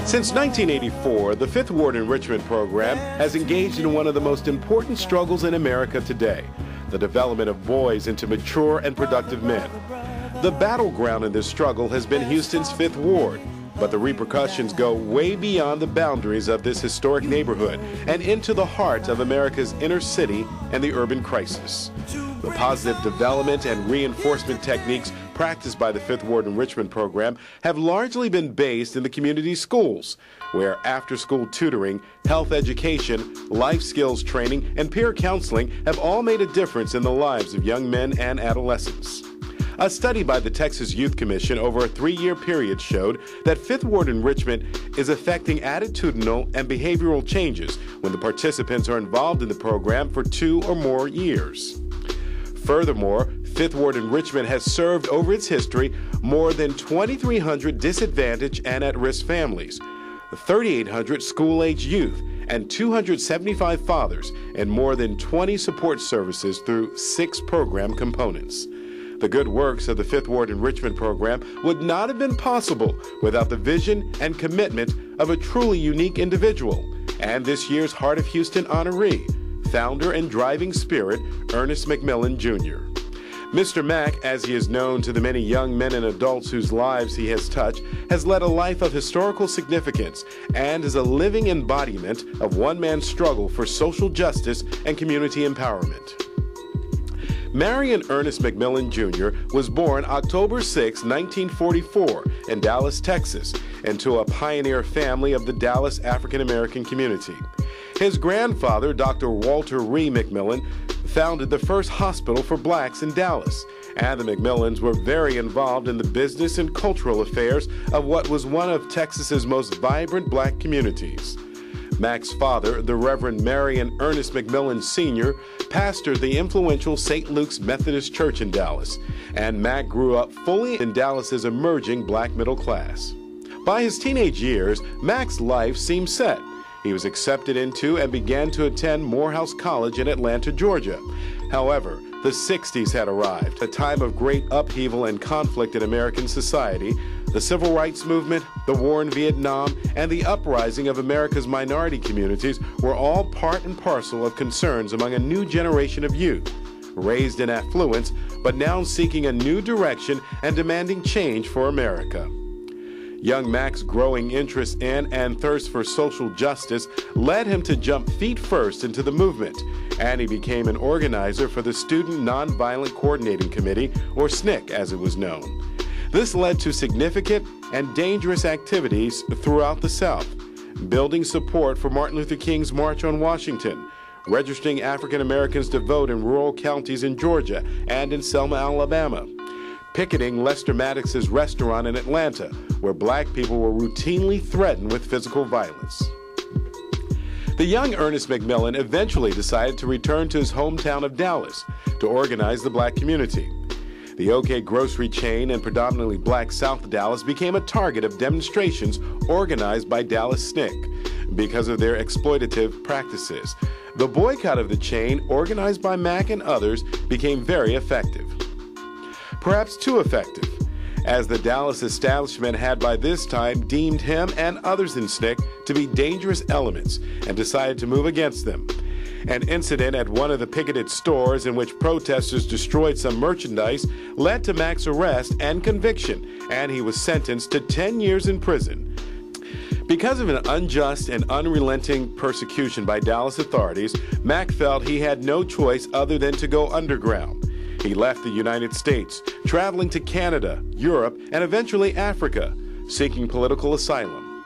Since 1984, the Fifth Ward Enrichment Program has engaged in one of the most important struggles in America today, the development of boys into mature and productive men. The battleground in this struggle has been Houston's Fifth Ward, but the repercussions go way beyond the boundaries of this historic neighborhood and into the heart of America's inner city and the urban crisis. The positive development and reinforcement techniques practiced by the Fifth Ward Enrichment Program have largely been based in the community schools, where after-school tutoring, health education, life skills training, and peer counseling have all made a difference in the lives of young men and adolescents. A study by the Texas Youth Commission over a 3-year period showed that Fifth Ward enrichment is affecting attitudinal and behavioral changes when the participants are involved in the program for 2 or more years. Furthermore, Fifth Ward enrichment has served over its history more than 2,300 disadvantaged and at-risk families, 3,800 school-age youth, and 275 fathers, and more than 20 support services through 6 program components. The good works of the Fifth Ward Enrichment Program would not have been possible without the vision and commitment of a truly unique individual, and this year's Heart of Houston Honoree, founder and driving spirit, Ernest McMillan, Jr. Mr. Mack, as he is known to the many young men and adults whose lives he has touched, has led a life of historical significance and is a living embodiment of one man's struggle for social justice and community empowerment. Marion Ernest McMillan, Jr. was born October 6, 1944 in Dallas, Texas, into a pioneer family of the Dallas African American community. His grandfather, Dr. Walter Ree McMillan, founded the first hospital for blacks in Dallas, and the McMillans were very involved in the business and cultural affairs of what was one of Texas's most vibrant black communities. Mack's father, the Reverend Marion Ernest McMillan Sr., pastored the influential St. Luke's Methodist Church in Dallas, and Mack grew up fully in Dallas's emerging black middle class. By his teenage years, Mack's life seemed set. He was accepted into and began to attend Morehouse College in Atlanta, Georgia. However, the 60s had arrived, a time of great upheaval and conflict in American society. The Civil Rights Movement, the war in Vietnam, and the uprising of America's minority communities were all part and parcel of concerns among a new generation of youth, raised in affluence, but now seeking a new direction and demanding change for America. Young Mack's growing interest in and thirst for social justice led him to jump feet first into the movement, and he became an organizer for the Student Nonviolent Coordinating Committee, or SNCC as it was known. This led to significant and dangerous activities throughout the South, building support for Martin Luther King's March on Washington, registering African Americans to vote in rural counties in Georgia and in Selma, Alabama, picketing Lester Maddox's restaurant in Atlanta, where black people were routinely threatened with physical violence. The young Ernest McMillan eventually decided to return to his hometown of Dallas to organize the black community. The OK grocery chain and predominantly black South Dallas became a target of demonstrations organized by Dallas SNCC because of their exploitative practices. The boycott of the chain, organized by Mack and others, became very effective. Perhaps too effective, as the Dallas establishment had by this time deemed him and others in SNCC to be dangerous elements and decided to move against them. An incident at one of the picketed stores in which protesters destroyed some merchandise led to Mack's arrest and conviction, and he was sentenced to 10 years in prison. Because of an unjust and unrelenting persecution by Dallas authorities, Mack felt he had no choice other than to go underground. He left the United States, traveling to Canada, Europe, and eventually Africa, seeking political asylum.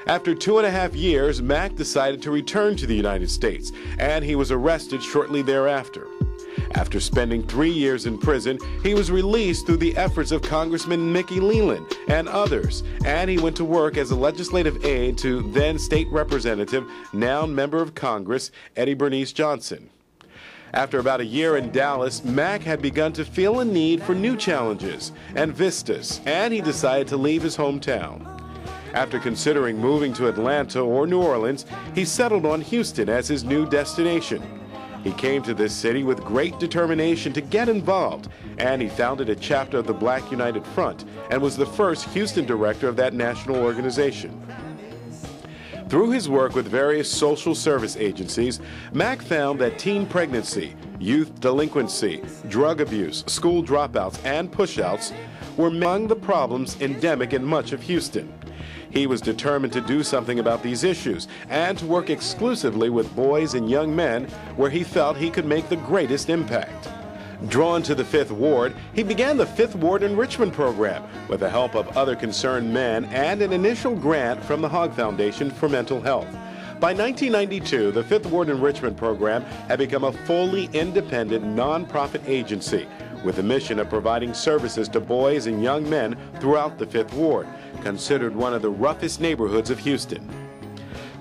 After 2.5 years, Mack decided to return to the United States, and he was arrested shortly thereafter. After spending 3 years in prison, he was released through the efforts of Congressman Mickey Leland and others, and he went to work as a legislative aide to then State Representative, now Member of Congress, Eddie Bernice Johnson. After about a year in Dallas, Mack had begun to feel a need for new challenges and vistas, and he decided to leave his hometown. After considering moving to Atlanta or New Orleans, he settled on Houston as his new destination. He came to this city with great determination to get involved, and he founded a chapter of the Black United Front and was the first Houston director of that national organization. Through his work with various social service agencies, Mack found that teen pregnancy, youth delinquency, drug abuse, school dropouts, and pushouts were among the problems endemic in much of Houston. He was determined to do something about these issues and to work exclusively with boys and young men where he felt he could make the greatest impact. Drawn to the Fifth Ward, he began the Fifth Ward Enrichment Program with the help of other concerned men and an initial grant from the Hogg Foundation for Mental Health. By 1992, the Fifth Ward Enrichment Program had become a fully independent nonprofit agency with a mission of providing services to boys and young men throughout the Fifth Ward, considered one of the roughest neighborhoods of Houston.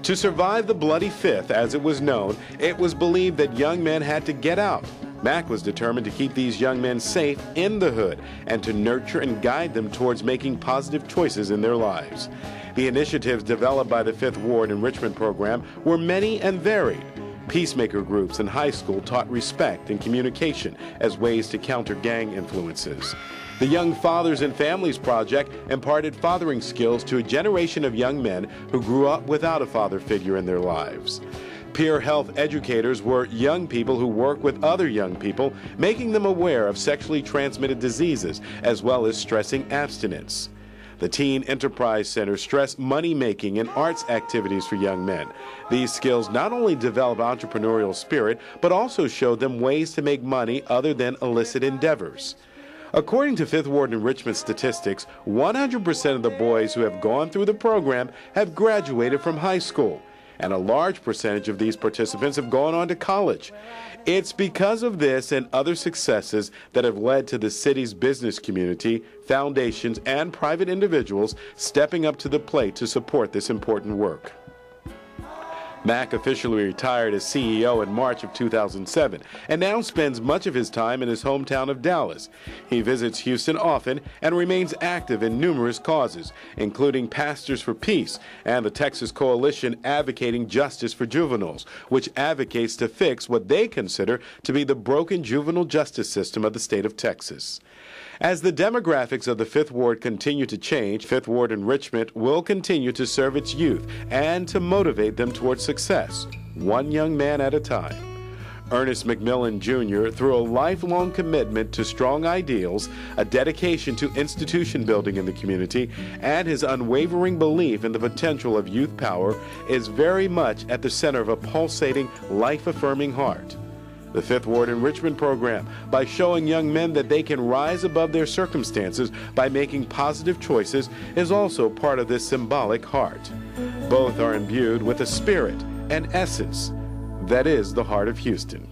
To survive the Bloody Fifth, as it was known, it was believed that young men had to get out. Mack was determined to keep these young men safe in the hood and to nurture and guide them towards making positive choices in their lives. The initiatives developed by the Fifth Ward Enrichment Program were many and varied. Peacemaker groups in high school taught respect and communication as ways to counter gang influences. The Young Fathers and Families Project imparted fathering skills to a generation of young men who grew up without a father figure in their lives. Peer health educators were young people who work with other young people, making them aware of sexually transmitted diseases as well as stressing abstinence. The Teen Enterprise Center stressed money-making and arts activities for young men. These skills not only develop entrepreneurial spirit, but also showed them ways to make money other than illicit endeavors. According to Fifth Ward Enrichment statistics, 100% of the boys who have gone through the program have graduated from high school, and a large percentage of these participants have gone on to college. It's because of this and other successes that have led to the city's business community, foundations, and private individuals stepping up to the plate to support this important work. Mack officially retired as CEO in March of 2007 and now spends much of his time in his hometown of Dallas. He visits Houston often and remains active in numerous causes, including Pastors for Peace and the Texas Coalition Advocating Justice for Juveniles, which advocates to fix what they consider to be the broken juvenile justice system of the state of Texas. As the demographics of the Fifth Ward continue to change, Fifth Ward Enrichment will continue to serve its youth and to motivate them towards success, one young man at a time. Ernest McMillan Jr., through a lifelong commitment to strong ideals, a dedication to institution building in the community, and his unwavering belief in the potential of youth power, is very much at the center of a pulsating, life-affirming heart. The Fifth Ward Enrichment Program, by showing young men that they can rise above their circumstances by making positive choices, is also part of this symbolic heart. Both are imbued with a spirit and essence that is the heart of Houston.